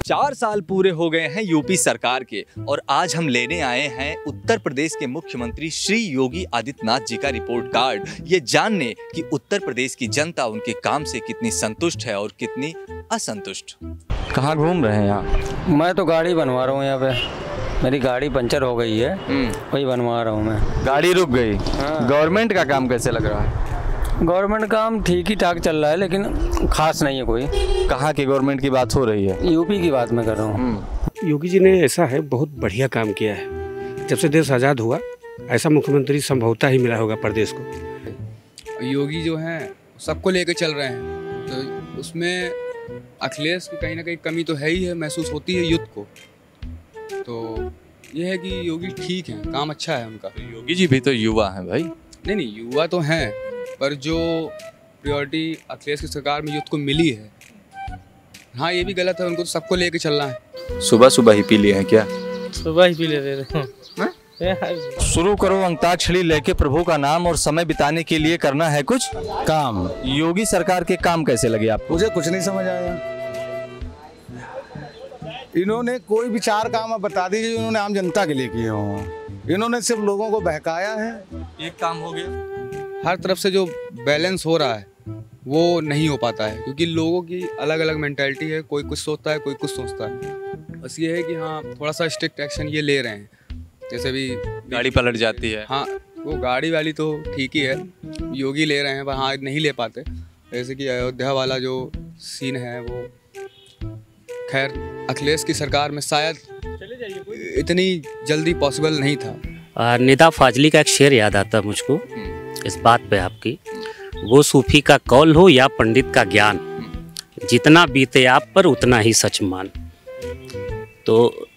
4 साल पूरे हो गए हैं यूपी सरकार के और आज हम लेने आए हैं उत्तर प्रदेश के मुख्यमंत्री श्री योगी आदित्यनाथ जी का रिपोर्ट कार्ड, ये जानने कि उत्तर प्रदेश की जनता उनके काम से कितनी संतुष्ट है और कितनी असंतुष्ट। कहाँ घूम रहे हैं यहाँ? मैं तो गाड़ी बनवा रहा हूँ यहाँ पे, मेरी गाड़ी पंचर हो गई है, वही बनवा रहा हूँ मैं। गाड़ी रुक गई। हाँ। गवर्नमेंट का काम कैसे लग रहा है? गवर्नमेंट काम ठीक ही ठाक चल रहा है, लेकिन खास नहीं है कोई। कहाँ की गवर्नमेंट की बात हो रही है? यूपी की बात मैं कर रहा हूँ। योगी जी ने ऐसा है बहुत बढ़िया काम किया है। जब से देश आज़ाद हुआ ऐसा मुख्यमंत्री संभवतः ही मिला होगा प्रदेश को। योगी जो हैं सबको लेकर चल रहे हैं, तो उसमें अखिलेश की कहीं ना कहीं कमी तो है ही है, महसूस होती है यूथ को। तो ये है कि योगी ठीक है, काम अच्छा है उनका। योगी जी भी तो युवा हैं भाई। नहीं, युवा तो हैं, पर जो प्रायोरिटी अखिलेश की सरकार में यूथ को मिली है, हाँ ये भी गलत है। उनको तो सबको लेके चलना है। सुबह सुबह ही पी लिए हैं क्या? सुबह ही पी लेते थे। शुरू करो अंताक्षरी लेके प्रभु का नाम और समय बिताने के लिए करना है कुछ काम। योगी सरकार के काम कैसे लगे आपको? मुझे कुछ नहीं समझ आया। इन्होंने कोई भी 4 काम आप बता दीजिए इन्होंने आम जनता के लिए किए हों। इन्होंने सिर्फ लोगों को बहकाया है। एक काम हो गया। हर तरफ से जो बैलेंस हो रहा है वो नहीं हो पाता है, क्योंकि लोगों की अलग अलग मेंटालिटी है। कोई कुछ सोचता है, कोई कुछ सोचता है। बस ये है कि हाँ थोड़ा सा स्ट्रिक्ट एक्शन ये ले रहे हैं। जैसे भी गाड़ी पलट जाती है। हाँ, वो गाड़ी वाली तो ठीक ही है, योगी ले रहे हैं, पर हाँ नहीं ले पाते। जैसे कि अयोध्या वाला जो सीन है वो खैर अखिलेश की सरकार में शायद इतनी जल्दी पॉसिबल नहीं था। निदा फाजली का एक शेर याद आता मुझको इस बात पे आपकी, वो सूफी का कौल हो या पंडित का ज्ञान, जितना बीते आप पर उतना ही सच मान। तो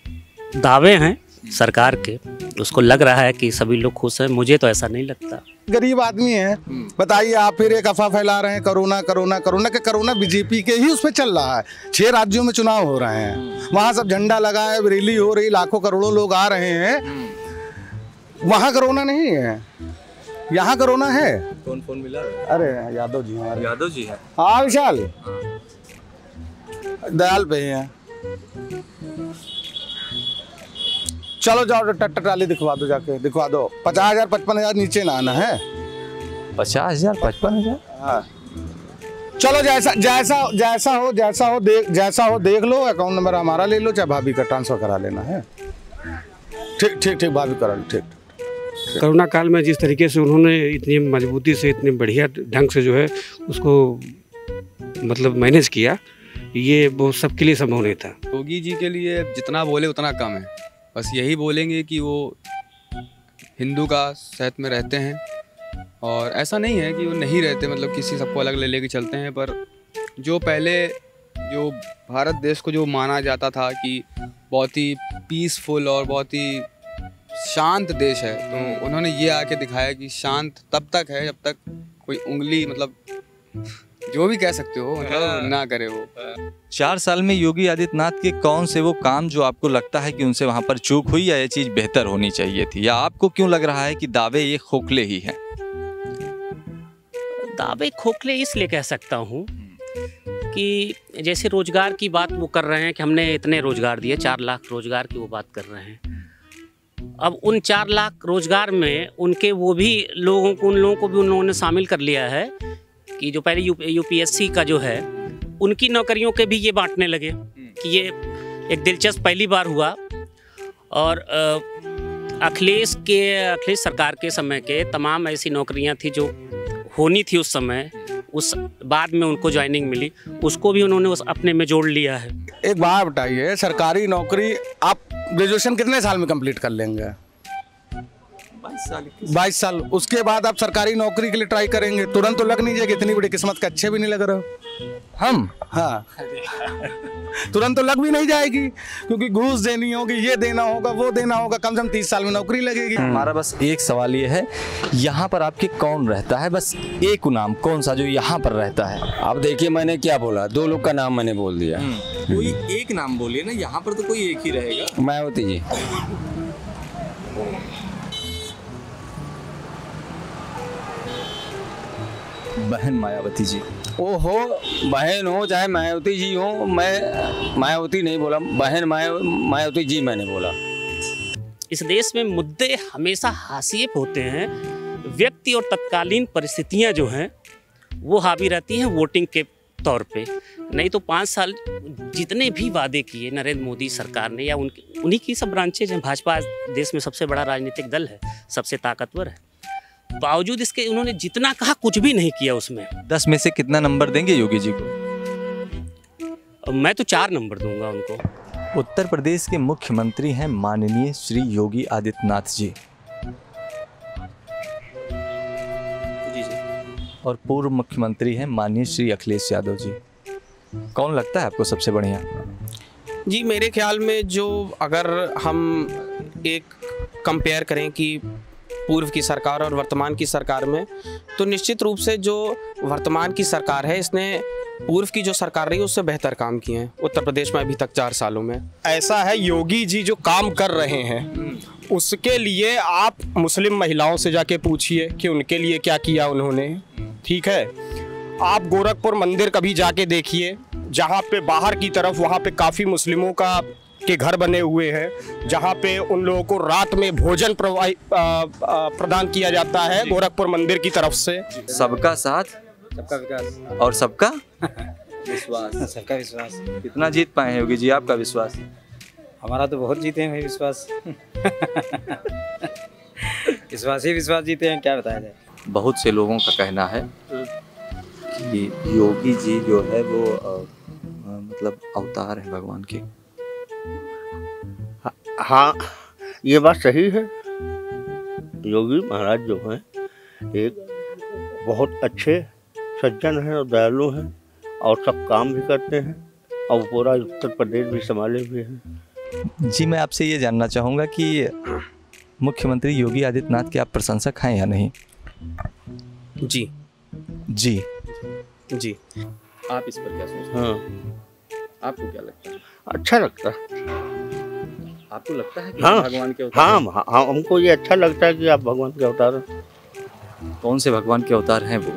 दावे हैं सरकार के, उसको लग रहा है कि सभी लोग खुश हैं। मुझे तो ऐसा नहीं लगता। गरीब आदमी है, बताइए आप फिर एक अफवाह फैला रहे हैं कोरोना कोरोना कोरोना के। कोरोना बीजेपी के ही उस पर चल रहा है। 6 राज्यों में चुनाव हो रहे हैं, वहाँ सब झंडा लगा है, रैली हो रही, लाखों करोड़ों लोग आ रहे हैं। वहाँ कोरोना नहीं है, यहाँ कोरोना है। कौन मिला? अरे यादव जी हमारे। यादव जी है। हाँ विशाल दयाल पे ही है। चलो जाओ ट्रैक्टर ट्राली दिखवा दो, जाके दिखवा दो। 50,000 55,000 नीचे ना आना है। 50,000 55,000? हाँ चलो जैसा हो देख लो। अकाउंट नंबर हमारा ले लो, चाहे भाभी का ट्रांसफर करा लेना है। ठीक भाभी करा लो। ठीक। कोरोना काल में जिस तरीके से उन्होंने इतनी मजबूती से इतने बढ़िया ढंग से जो है उसको मतलब मैनेज किया, ये वो सबके लिए संभव नहीं था। योगी जी के लिए जितना बोले उतना कम है। बस यही बोलेंगे कि वो हिंदू का साथ में रहते हैं, और ऐसा नहीं है कि वो नहीं रहते, मतलब किसी सबको अलग ले लेके चलते हैं। पर जो पहले जो भारत देश को जो माना जाता था कि बहुत ही पीसफुल और बहुत ही शांत देश है, तो उन्होंने ये आके दिखाया कि शांत तब तक है जब तक कोई उंगली, मतलब जो भी कह सकते हो, मतलब ना करे वो। 4 साल में योगी आदित्यनाथ के कौन से वो काम जो आपको लगता है कि उनसे वहाँ पर चूक हुई या ये चीज़ बेहतर होनी चाहिए थी, या आपको क्यों लग रहा है कि दावे ये खोखले ही हैं? दावे खोखले इसलिए कह सकता हूँ कि जैसे रोजगार की बात वो कर रहे हैं कि हमने इतने रोजगार दिए, 4 लाख रोजगार की वो बात कर रहे हैं। अब उन 4 लाख रोजगार में उनके वो भी लोगों को, उन लोगों को भी उन लोगों ने शामिल कर लिया है कि जो पहले यूपीएससी का जो है उनकी नौकरियों के भी ये बांटने लगे कि ये एक दिलचस्प पहली बार हुआ। और अखिलेश सरकार के समय के तमाम ऐसी नौकरियां थी जो होनी थी उस समय, उस बाद में उनको ज्वाइनिंग मिली, उसको भी उन्होंने अपने में जोड़ लिया है। एक बात बताइए, सरकारी नौकरी आप ग्रेजुएशन कितने साल में कंप्लीट कर लेंगे? 22 साल। उसके बाद आप सरकारी नौकरी के लिए ट्राई करेंगे, तुरंत तो लग नहीं जाएगी। इतनी बड़ी किस्मत के अच्छे भी नहीं लग रहे हो हम। हाँ तुरंत तो लग भी नहीं जाएगी, क्योंकि घूस देनी होगी, ये देना होगा, वो देना होगा। कम से कम 30 साल में नौकरी लगेगी। हमारा बस एक सवाल ये है, यहाँ पर आपके कौन रहता है? बस एक नाम कौन सा जो यहाँ पर रहता है? अब देखिए मैंने क्या बोला, 2 लोग का नाम मैंने बोल दिया। कोई एक नाम बोलिए ना, यहाँ पर तो कोई एक ही रहेगा। मायावती जी। बहन मायावती जी। ओहो, बहन हो चाहे मायावती जी हो, मैं मायावती नहीं बोला, बहन मायावती जी मैंने बोला। इस देश में मुद्दे हमेशा हाशिए पे होते हैं, व्यक्ति और तत्कालीन परिस्थितियां जो हैं वो हावी रहती हैं वोटिंग के तौर पे। नहीं तो 5 साल जितने भी वादे किए नरेंद्र मोदी सरकार ने या उन्हीं की सब ब्रांचेज हैं। भाजपा देश में सबसे बड़ा राजनीतिक दल है, सबसे ताकतवर है, बावजूद इसके उन्होंने जितना कहा कुछ भी नहीं किया उसमें। 10 में से कितना नंबर देंगे योगी जी को? मैं तो 4 नंबर दूंगा उनको। उत्तर प्रदेश के मुख्यमंत्री हैं माननीय श्री योगी आदित्यनाथ जी, और पूर्व मुख्यमंत्री हैं माननीय श्री अखिलेश यादव जी। कौन लगता है आपको सबसे बढ़िया? जी मेरे ख्याल में जो अगर हम एक कंपेयर करें कि पूर्व की सरकार और वर्तमान की सरकार में, तो निश्चित रूप से जो वर्तमान की सरकार है इसने पूर्व की जो सरकार रही है उससे बेहतर काम किए हैं उत्तर प्रदेश में अभी तक 4 सालों में। ऐसा है, योगी जी जो काम कर रहे हैं उसके लिए आप मुस्लिम महिलाओं से जाके पूछिए कि उनके लिए क्या किया उन्होंने। ठीक है, आप गोरखपुर मंदिर कभी जाके देखिए, जहाँ पे बाहर की तरफ वहाँ पे काफ़ी मुस्लिमों के घर बने हुए हैं, जहाँ पे उन लोगों को रात में भोजन प्रदान किया जाता है गोरखपुर मंदिर की तरफ से। सबका साथ, सबका विकास और सबका विश्वास। सबका विश्वास। कितना जीत पाए हैं योगी जी आपका विश्वास? हमारा तो बहुत जीते हैं भाई विश्वास। विश्वास ही विश्वास जीते हैं, क्या बताया जाए। बहुत से लोगों का कहना है कि योगी जी जो है वो मतलब अवतार है भगवान के। हाँ, ये बात सही है। योगी महाराज जो हैं एक बहुत अच्छे सज्जन हैं और दयालु हैं, और सब काम भी करते हैं, और पूरा उत्तर प्रदेश भी संभाले हुए हैं। जी मैं आपसे ये जानना चाहूँगा कि मुख्यमंत्री योगी आदित्यनाथ के आप प्रशंसक हैं या नहीं? जी जी जी। आप इस पर क्या सोचते हैं? हाँ, आपको क्या लगता है? अच्छा लगता है। आपको लगता है कि हाँ, भगवान के अवतार हैं? हाँ, हमको ये अच्छा लगता है कि आप भगवान के अवतार हैं। कौन से भगवान के अवतार हैं वो?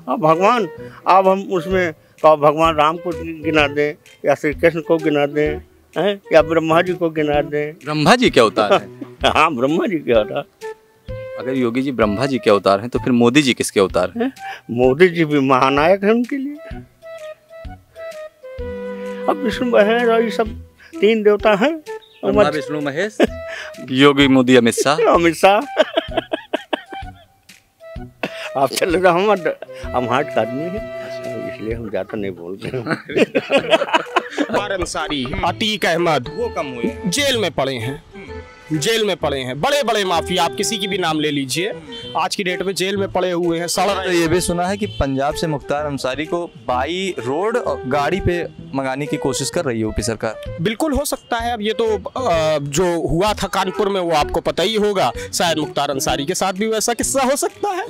अब भगवान, अब हम उसमें तो भगवान राम को गिना दें, या श्री कृष्ण को गिना दें, हैं, या ब्रह्मा जी को गिना दें। ब्रह्मा जी के अवतार हैं? हाँ, ब्रह्मा जी के अवतार। अगर योगी जी ब्रह्मा जी के अवतार हैं तो फिर मोदी जी किसके अवतार हैं? मोदी जी भी महानायक हैं उनके लिए। अब विष्णु महेश और ये सब 3 देवता हैं। ब्रह्मा विष्णु महेश, योगी मोदी अमित शाह। अमित शाह। आप चल रहे, हम हार्ट का आदमी है, इसलिए हम ज्यादा नहीं बोलते हैं। अंसारी, अतीक अहमद वो कम हुए, जेल में पड़े हैं, जेल में पड़े हैं। बड़े बड़े माफिया, आप किसी की भी नाम ले लीजिए, आज की डेट में जेल में पड़े हुए हैं। तो ये भी सुना है कि पंजाब से मुख्तार अंसारी को बाई रोड और गाड़ी पे मंगाने की कोशिश कर रही है यूपी सरकार। बिल्कुल हो सकता है। अब ये तो जो हुआ था कानपुर में वो आपको पता ही होगा, शायद मुख्तार अंसारी के साथ भी वैसा किस्सा हो सकता है।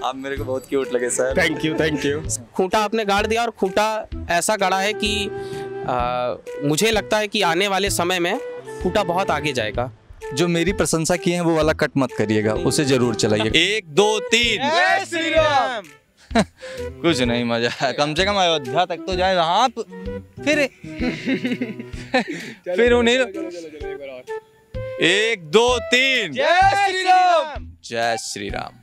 आप मेरे को बहुत क्यूट लगे sir. Thank you, thank you. खूंटा आपने गाड़ दिया, और खूंटा ऐसा गड़ा है कि मुझे लगता है कि आने वाले समय में खूंटा बहुत आगे जाएगा। जो मेरी प्रशंसा की है वो वाला कट मत करिएगा, उसे जरूर चलाइए। 1 2 3 जय श्री राम। कुछ नहीं मजा है, कम से कम अयोध्या तक तो जाए। आप फिर उन्हें 1 2 3 जय श्री राम। जय श्री राम।